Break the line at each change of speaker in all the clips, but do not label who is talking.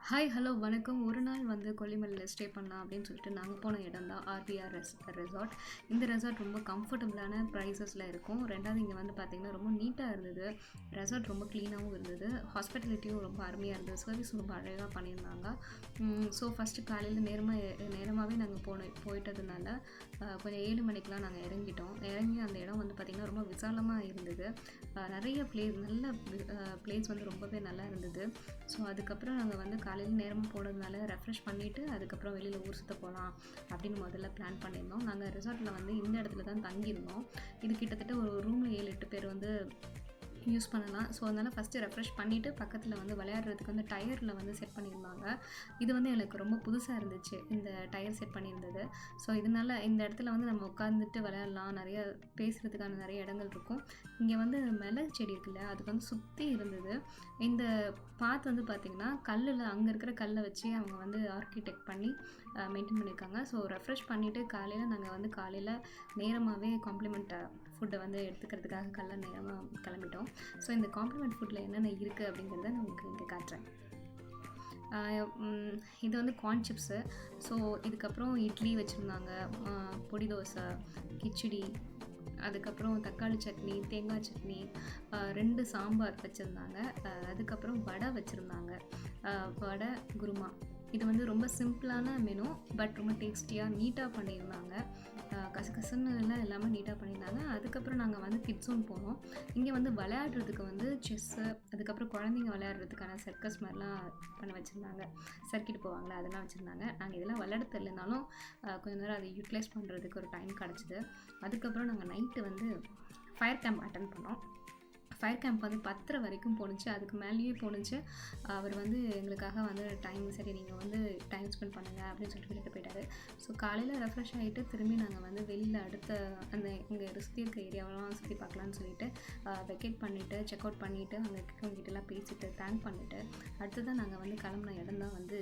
Hi hello வணக்கம். ஒரு நாள் வந்து கொல்லிமலையில் ஸ்டே பண்ணலாம் அப்படின்னு சொல்லிட்டு நாங்கள் போன இடம் தான் ஆர்பிஆர் ரெசார்ட். இந்த ரெசார்ட் ரொம்ப கம்ஃபர்டபுளான ப்ரைஸஸில் இருக்கும். ரெண்டாவது இங்கே வந்து பார்த்திங்கன்னா ரொம்ப நீட்டாக இருந்தது. ரெசார்ட் ரொம்ப க்ளீனாகவும் இருந்தது. ஹாஸ்பிட்டாலிட்டியும் ரொம்ப அருமையாக இருந்தது. சர்வீஸ் ரொம்ப அழகாக பண்ணியிருந்தாங்க. ஸோ ஃபஸ்ட்டு காலையில் நேரமாகவே நாங்கள் போயிட்டதுனால கொஞ்சம் 7 மணிக்கெலாம் நாங்கள் இறங்கி அந்த இடம் வந்து பார்த்திங்கன்னா ரொம்ப விசாலமாக இருந்தது. நிறைய நல்ல பிளேஸ் வந்து ரொம்பவே நல்லா இருந்தது. ஸோ அதுக்கப்புறம் நாங்கள் வந்து காலையில் நேரமாக போனதுனால ரெஃப்ரெஷ் பண்ணிவிட்டு அதுக்கப்புறம் வெளியில் ஊர் சுற்ற போகலாம் அப்படின்னு முதல்ல பிளான் பண்ணியிருந்தோம். நாங்கள் ரெசார்ட்டில் வந்து இந்த இடத்துல தான் தங்கியிருந்தோம். இது கிட்டத்தட்ட ஒரு ரூமில் 7-8 பேர் வந்து யூஸ் பண்ணலாம். ஸோ அதனால் ஃபஸ்ட்டு ரெஃப்ரெஷ் பண்ணிவிட்டு பக்கத்தில் வந்து விளையாடுறதுக்கு வந்து டயரில் வந்து செட் பண்ணியிருந்தாங்க. இது வந்து எனக்கு ரொம்ப புதுசாக இருந்துச்சு, இந்த டயர் செட் பண்ணியிருந்தது. ஸோ இதனால் இந்த இடத்துல வந்து நம்ம உட்காந்துட்டு விளையாடலாம். நிறைய பேசுகிறதுக்கான நிறைய இடங்கள் இருக்கும். இங்கே வந்து மிளகு செடி இருக்குல்ல, அது வந்து சுற்றி இருந்தது. இந்த பாத் வந்து பார்த்திங்கன்னா அங்கே இருக்கிற கல்லை வச்சு அவங்க வந்து ஆர்கிடெக்ட் பண்ணி மெயின்டைன் பண்ணியிருக்காங்க. ஸோ ரெஃப்ரெஷ் பண்ணிவிட்டு காலையில் நேரமாகவே காம்ப்ளிமெண்ட் ஃபுட்டை வந்து எடுத்துக்கிறதுக்காக நேரமாக கிளம்பிட்டோம். ஸோ இந்த காம்ப்ளிமெண்ட் ஃபுட்டில் என்னென்ன இருக்குது அப்படிங்கிறத நான் உங்களுக்கு இங்கே காட்டுறேன். இது வந்து கார்ன் சிப்ஸு. ஸோ இதுக்கப்புறம் இட்லி வச்சுருந்தாங்க, பொடி தோசை, கிச்சடி, அதுக்கப்புறம் தக்காளி சட்னி, தேங்காய் சட்னி, 2 சாம்பார் வச்சுருந்தாங்க. அதுக்கப்புறம் வடை வச்சுருந்தாங்க, வடை குருமா. இது வந்து ரொம்ப சிம்பிளான மெனு, பட் ரொம்ப டேஸ்டியாக நீட்டாக பண்ணியிருந்தாங்க. கசகசன்னு எல்லாமே நீட்டாக பண்ணியிருந்தாங்க. அதுக்கப்புறம் நாங்கள் வந்து கிட்ஸ் ஜோன் போனோம். இங்கே வந்து விளையாடுறதுக்கு வந்து செஸ்ஸு, அதுக்கப்புறம் குழந்தைங்க விளையாடுறதுக்கான சர்க்கஸ் மாதிரிலாம் பண்ண வச்சுருந்தாங்க. சர்க்கிட் போவாங்களே, அதெல்லாம் வச்சுருந்தாங்க. நாங்கள் இதெல்லாம் விளையாட தெரியலனாலும் கொஞ்சம் நேரம் அதை யூட்டிலைஸ் பண்ணுறதுக்கு ஒரு டைம் கிடச்சிது. அதுக்கப்புறம் நாங்கள் நைட்டு வந்து ஃபயர் கேம்ப் அட்டன் பண்ணோம். ஃபயர் கேம்ப் வந்து 10:30 வரைக்கும் போணுச்சு. அதுக்கு மேலேயே போணுச்சு. அவர் வந்து எங்களுக்காக வந்து சரி நீங்கள் வந்து டைம் ஸ்பெண்ட் பண்ணுங்கள் அப்படின்னு சொல்லிட்டு விட்டுட்டு போயிட்டார். ஸோ காலையில் ரெஃப்ரெஷ் ஆகிட்டு திரும்பி நாங்கள் வந்து வெளியில் அடுத்த இங்கே சுற்றி இருக்க ஏரியாவெல்லாம் சுற்றி பார்க்கலான்னு சொல்லிட்டு வெக்கேட் பண்ணிவிட்டு செக் அவுட் பண்ணிவிட்டு அங்கே இருக்கவங்ககிட்டலாம் பேசிவிட்டு தேங்க் பண்ணிவிட்டு அடுத்ததான் நாங்கள் வந்து கிளம்புன இடம் தான் வந்து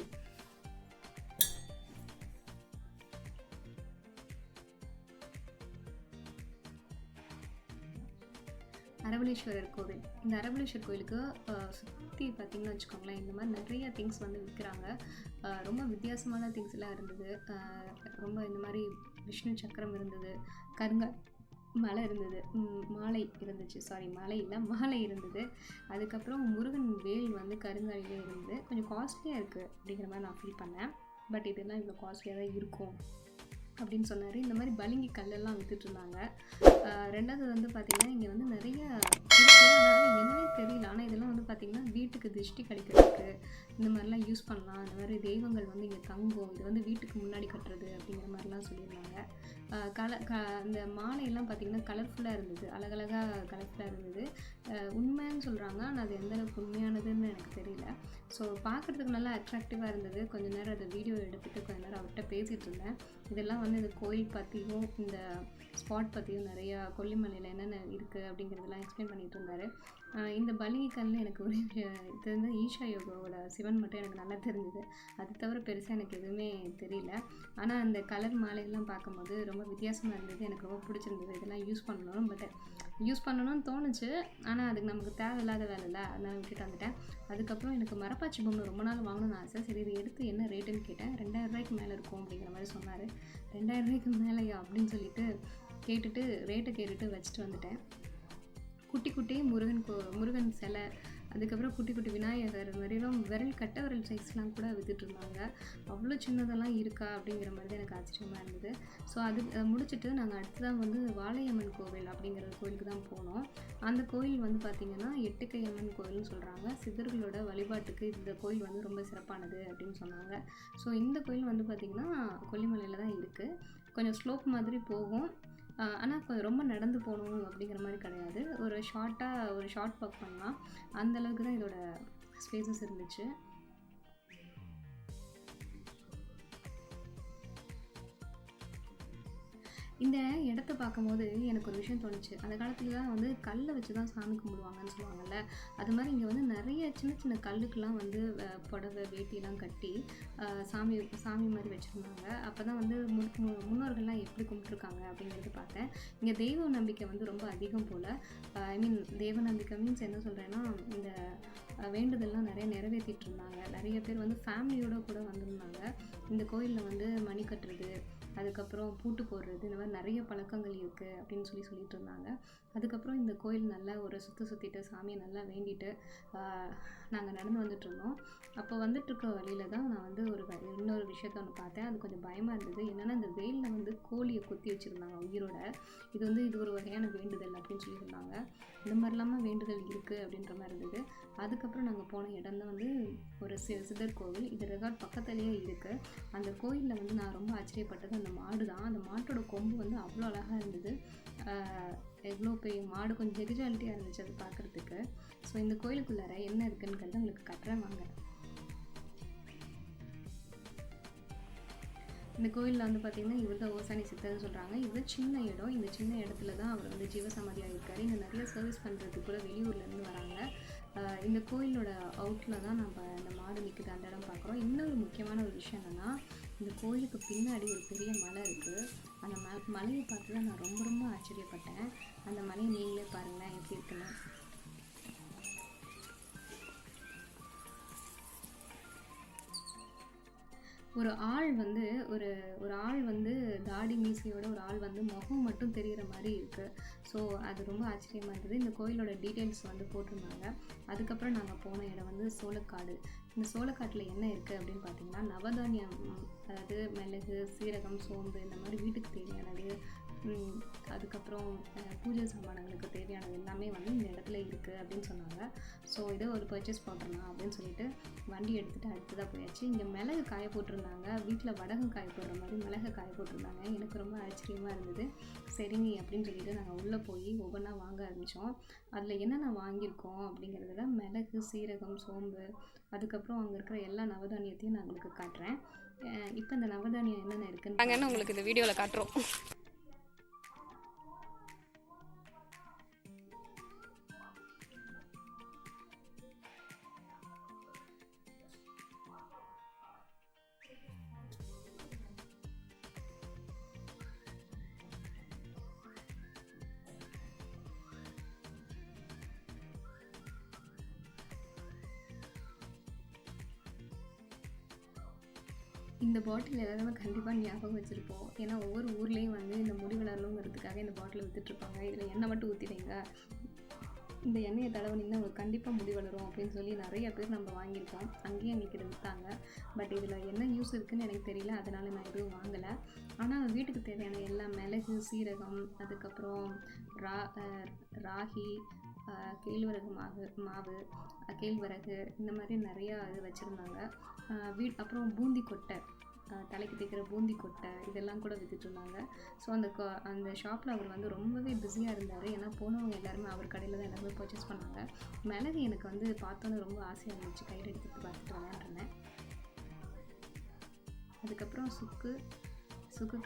அரவணேஸ்வரர் கோவில். இந்த அரவணேஸ்வரர் கோவிலுக்கு சுற்றி பார்த்திங்கன்னு வச்சுக்கோங்களேன், இந்த மாதிரி நிறைய திங்ஸ் வந்து விற்கிறாங்க. ரொம்ப வித்தியாசமான திங்ஸ்லாம் இருந்தது. ரொம்ப இந்த மாதிரி விஷ்ணு சக்கரம் இருந்தது, மலை இருந்தது, மாலை இருந்தது. அதுக்கப்புறம் முருகன் வேல் வந்து கருங்காலிலே இருந்தது. கொஞ்சம் காஸ்ட்லியாக இருக்குது அப்படிங்கிற மாதிரி நான் ஃபீல் பண்ணேன். பட் இதெல்லாம் இவ்வளோ காஸ்ட்லியாக தான் இருக்கும் அப்படின்னு சொன்னார். இந்த மாதிரி பளிங்கி கல்லெல்லாம் விற்றுட்ருந்தாங்க. ரெண்டாவது வந்து பார்த்திங்கன்னா இங்கே வந்து நிறைய இருக்குது, அதனால் என்னவே தெரியல. ஆனால் இதெல்லாம் வந்து பார்த்திங்கன்னா வீட்டுக்கு திருஷ்டி கழிக்கிறதுக்கு இந்த மாதிரிலாம் யூஸ் பண்ணலாம். இந்த மாதிரி தெய்வங்கள் வந்து இங்கே தங்கும், இது வந்து வீட்டுக்கு முன்னாடி கட்டுறது அப்படிங்கிற மாதிரிலாம் சொல்லியிருந்தாங்க. இந்த மாலையெல்லாம் பார்த்திங்கன்னா கலர்ஃபுல்லாக இருந்தது, அழகழகாக கலர்ஃபுல்லாக இருந்தது. உண்மைன்னு சொல்கிறாங்க, ஆனால் அது எந்தளவுக்கு உண்மையானதுன்னு எனக்கு தெரியல. ஸோ பார்க்குறதுக்கு நல்லா அட்ராக்டிவாக இருந்தது. கொஞ்சம் நேரம் அதை வீடியோ எடுத்துகிட்டு கொஞ்சம் நேரம் அவர்கிட்ட பேசிகிட்டு இருந்தேன். இதெல்லாம் வந்து இந்த கோயில் பற்றியும் இந்த ஸ்பாட் பற்றியும் நிறையா கொல்லிமலையில் என்னென்ன இருக்குது அப்படிங்கிறதெல்லாம் எக்ஸ்பிளைன் பண்ணிகிட்டு இருந்தார். இந்த பளிங்கிக்கல்லில் எனக்கு ஒரு இது வந்து ஈஷா யோகாவோட சிவன் மட்டும் எனக்கு நல்லா தெரிஞ்சுது. அது தவிர பெருசாக எனக்கு எதுவுமே தெரியல. ஆனால் அந்த கலர் மாலையெல்லாம் பார்க்கும்போது ரொம்ப வித்தியாசமாக இருந்தது, எனக்கு ரொம்ப பிடிச்சிருந்தது. இதெல்லாம் யூஸ் பண்ணணும்னு தோணுச்சு, ஆனால் அதுக்கு நமக்கு தேவையில்லாத வேலை இல்லை, அதனால் விட்டுட்டு வந்துட்டேன். அதுக்கப்புறம் எனக்கு மரப்பாச்சி பொம்மை ரொம்ப நாள் வாங்கணும்னு ஆசை. சரி இது எடுத்து என்ன ரேட்டுன்னு கேட்டேன். 2000 ரூபாய்க்கு மேலே இருக்கும் அப்படிங்கிற மாதிரி சொன்னார். 2000 ரூபாய்க்கு மேலேயா அப்படின்னு சொல்லிட்டு ரேட்டை கேட்டுட்டு வச்சுட்டு வந்துட்டேன். குட்டி முருகன் சிலை, அதுக்கப்புறம் குட்டி விநாயகர், வெறும் கட்ட விரல் சைஸ்லாம் கூட விற்றுட்ருந்தாங்க. அவ்வளோ சின்னதெல்லாம் இருக்கா அப்படிங்கிற மாதிரி தான் எனக்கு ஆச்சரியமாக இருந்தது. ஸோ அது முடிச்சுட்டு நாங்கள் அடுத்ததான் வந்து வாழையம்மன் கோவில் அப்படிங்கிற கோவிலுக்கு தான் போனோம். அந்த கோயில் வந்து பார்த்திங்கன்னா 8 கை அம்மன் கோவில்னு சொல்கிறாங்க. சித்தர்களோட வழிபாட்டுக்கு இந்த கோயில் வந்து ரொம்ப சிறப்பானது அப்படின்னு சொன்னாங்க. ஸோ இந்த கோயில் வந்து பார்த்திங்கன்னா கொல்லிமலையில் தான் இருக்குது. கொஞ்சம் ஸ்லோப் மாதிரி போகும், ஆனால் கொஞ்சம் ரொம்ப நடந்து போகணும் அப்படிங்கிற மாதிரி கிடையாது. ஒரு ஷார்ட் வாக் பண்ணலாம், அந்தளவுக்கு தான் இதோட ஸ்பேசஸ் இருந்துச்சு. இந்த இடத்த பார்க்கும்போது எனக்கு ஒரு விஷயம் தோணுச்சு. அந்த காலத்துலலாம் வந்து கல்லை வச்சு தான் சாமி கும்பிடுவாங்கன்னு சொல்லுவாங்கல்ல. அது மாதிரி இங்கே வந்து நிறைய சின்ன சின்ன கல்லுக்கெல்லாம் வந்து புடவை வேட்டியெல்லாம் கட்டி சாமி சாமி மாதிரி வச்சுருந்தாங்க. அப்போ தான் வந்து முன்னோர்கள்லாம் எப்படி கும்பிட்ருக்காங்க அப்படிங்கிறது பார்த்தேன். இங்கே தெய்வ நம்பிக்கை வந்து ரொம்ப அதிகம் போல். ஐ மீன் தெய்வ நம்பிக்கை மீன்ஸ் என்ன சொல்கிறேன்னா, இந்த வேண்டுதல்லாம் நிறைய நிறைவேற்றிட்டு இருந்தாங்க. நிறைய பேர் வந்து ஃபேமிலியோடு கூட வந்திருந்தாங்க. இந்த கோயிலில் வந்து மணி கட்டுறது, அதுக்கப்புறம் பூட்டு போடுறது, இந்த மாதிரி நிறைய பழக்கங்கள் இருக்குது அப்படின்னு சொல்லிட்டு இருந்தாங்க. அதுக்கப்புறம் இந்த கோயில் நல்லா ஒரு சுற்றிட்டு சாமியை நல்லா வேண்டிட்டு நாங்கள் நடந்து வந்துட்டுருந்தோம். அப்போ வந்துட்டுருக்க வழியில் தான் நான் வந்து இன்னொரு விஷயத்த ஒன்று பார்த்தேன். அது கொஞ்சம் பயமாக இருந்தது. என்னென்னா, இந்த வெயிலில் வந்து கோழியை குத்தி வச்சுருந்தாங்க உயிரோட. இது ஒரு வகையான வேண்டுதல் அப்படின்னு சொல்லியிருந்தாங்க. இந்த மாதிரிலாமல் வேண்டுதல் இருக்குது அப்படின்ற மாதிரி இருந்தது. அதுக்கப்புறம் நாங்கள் போன இடம் தான் வந்து ஒரு சித்தர் கோவில். இது ரெகார்ட் பக்கத்துலேயே இருக்குது. அந்த கோயிலில் வந்து நான் ரொம்ப ஆச்சரியப்பட்டது அந்த மாடு தான். அந்த மாட்டோட கொம்பு வந்து அவ்வளோ அழகாக இருந்தது. எவ்வளோ பெரிய மாடு, கொஞ்சம் ஜெகஜாலிட்டியாக இருந்துச்சு அது பார்க்குறதுக்கு. ஸோ இந்த கோயிலுக்குள்ளார என்ன இருக்குன்னு உங்களுக்கு கட்டுறேன் வாங்க. இந்த கோயிலில் வந்து பார்த்திங்கன்னா, இவர் தான் ஓசானி சித்தர்னு சொல்கிறாங்க. இது சின்ன இடம். இந்த சின்ன இடத்துல தான் அவர் வந்து ஜீவசமாதியாக இருக்கார். இங்கே நிறைய சர்வீஸ் பண்ணுறதுக்கு கூட வெளியூர்லேருந்து வராங்க. இந்த கோயிலோட அவுட்டில் தான் நம்ம இந்த மாடு நிற்குது அந்த இடம் பார்க்குறோம். இன்னொரு முக்கியமான ஒரு விஷயம் என்னென்னா, இந்த கோயிலுக்கு பின்னாடி ஒரு பெரிய மலை இருக்குது. அந்த மலையை பார்த்து தான் நான் ரொம்ப ரொம்ப ஆச்சரியப்பட்டேன். அந்த மலையை நீங்களே பாருங்களேன் எப்படி இருக்குன்னு. ஒரு ஆள் வந்து தாடி மீசையோட ஒரு ஆள் வந்து முகம் மட்டும் தெரிகிற மாதிரி இருக்குது. ஸோ அது ரொம்ப ஆச்சரியமாக இருந்தது. இந்த கோயிலோட டீட்டெயில்ஸ் வந்து போட்டிருந்தாங்க. அதுக்கப்புறம் நாங்கள் போன இடம் வந்து சோளக்காடு. இந்த சோளக்காட்டில் என்ன இருக்குது அப்படின்னு பார்த்தீங்கன்னா, நவதானியம், அதாவது மிளகு, சீரகம், சோம்பு, இந்த மாதிரி வீட்டுக்கு தேவையானது, அதுக்கப்புறம் பூஜை சாமான்களுக்கு தேவையானது எல்லாமே வந்து இந்த இடத்துல இருக்குது அப்படின்னு சொன்னாங்க. ஸோ இதை ஒரு பர்ச்சேஸ் பண்ணுறலாம் அப்படின்னு சொல்லிட்டு வண்டி எடுத்துகிட்டு அடுத்ததாக போயாச்சு. இங்கே மிளகு காய போட்டிருந்தாங்க. வீட்டில் வடகம் காய போடுற மாதிரி மிளகு காய போட்டிருந்தாங்க. எனக்கு ரொம்ப ஆச்சரியமாக இருந்தது. சரிங்க அப்படின்னு சொல்லிட்டு நாங்கள் உள்ளே போய் ஒவ்வொன்றா வாங்க ஆரம்பித்தோம். அதில் என்னென்ன வாங்கியிருக்கோம் அப்படிங்கிறதுல மிளகு, சீரகம், சோம்பு, அதுக்கப்புறம் அங்கே இருக்கிற எல்லா நவதானியத்தையும் நான் உங்களுக்கு காட்டுறேன். இப்போ இந்த நவதானியம் என்னென்ன இருக்குன்னு உங்களுக்கு இந்த வீடியோவில் காட்டுறோம். இந்த பாட்டில் எல்லாருமே கண்டிப்பாக ஞாபகம் வச்சுருப்போம். ஏன்னா ஒவ்வொரு ஊர்லேயும் வந்து இந்த முடி வளரணுங்கிறதுக்காக இந்த பாட்டில் விற்றுட்ருப்பாங்க. இதில் எண்ணெய் மட்டும் ஊற்றி வைங்க, இந்த எண்ணெயை தடவுனீங்கன்னா உங்களுக்கு கண்டிப்பாக முடி வளரும் அப்படின்னு சொல்லி நிறைய பேர் நம்ம வாங்கியிருக்கோம். அங்கேயும் எங்களுக்கு இதை விற்றாங்க. பட் இதில் என்ன யூஸ் இருக்குதுன்னு எனக்கு தெரியல, அதனால் நான் எதுவும் வாங்கலை. ஆனால் வீட்டுக்கு தேவையான எல்லா மிளகு, சீரகம், அதுக்கப்புறம் ராகி, கேழ்வரகு மாவு, கேழ்வரகு, இந்த மாதிரி நிறையா இது வச்சுருந்தாங்க. அப்புறம் பூந்தி கொட்டை, தலைக்கு தேய்க்கிற பூந்தி கொட்டை, இதெல்லாம் கூட விற்றுட்ருந்தாங்க. ஸோ அந்த ஷாப்பில் அவர் வந்து ரொம்பவே பிஸியாக இருந்தார். ஏன்னா போனவங்க எல்லாருமே அவர் கடையில் தான் எல்லாருமே பர்ச்சேஸ் பண்ணாங்க. மிளகு எனக்கு வந்து பார்த்தோன்னே ரொம்ப ஆசையாக இருந்துச்சு. கையில் எடுத்துகிட்டு பார்த்துட்டு விளையாண்டுருந்தேன். அதுக்கப்புறம் சுக்குக்கு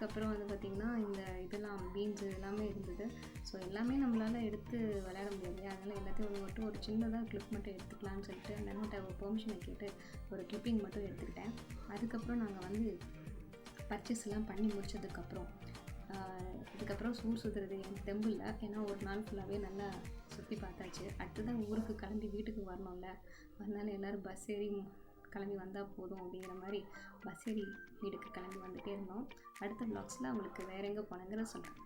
அப்புறம் வந்து பார்த்திங்கன்னா இந்த இதெல்லாம் பீன்ஸு எல்லாமே இருந்தது. ஸோ எல்லாமே நம்மளால் எடுத்து விளையாட முடியாது. அதனால் எல்லாத்தையும் மட்டும் ஒரு சின்னதாக கிளிப் மட்டும் எடுத்துக்கலான்னு சொல்லிட்டு அந்த அண்ணன்ட்ட ஒரு பெர்மிஷனை கேட்டு ஒரு கிளிப்பிங் மட்டும் எடுத்துக்கிட்டேன். அதுக்கப்புறம் நாங்கள் வந்து பர்ச்சேஸ்லாம் பண்ணி முடிச்சதுக்கப்புறம் இதுக்கப்புறம் ஊர் சுற்றுறது எனக்கு தெம்பு இல்லை. ஏன்னா ஒரு நாள் ஃபுல்லாகவே நல்லா சுற்றி பார்த்தாச்சு. அடுத்ததான் ஊருக்கு கிளம்பி வீட்டுக்கு வரணும்ல, அதனால் எல்லோரும் பஸ் ஏறி கிளம்பி வந்தால் போதும் அப்படிங்கிற மாதிரி பஸ் ஏறி வீட்டுக்கு கிளம்பி வந்துகிட்டே இருந்தோம். அடுத்த வ்ளாக்ஸில் அவங்களுக்கு வேறு எங்கே போனேங்கிறத சொல்கிறேன்.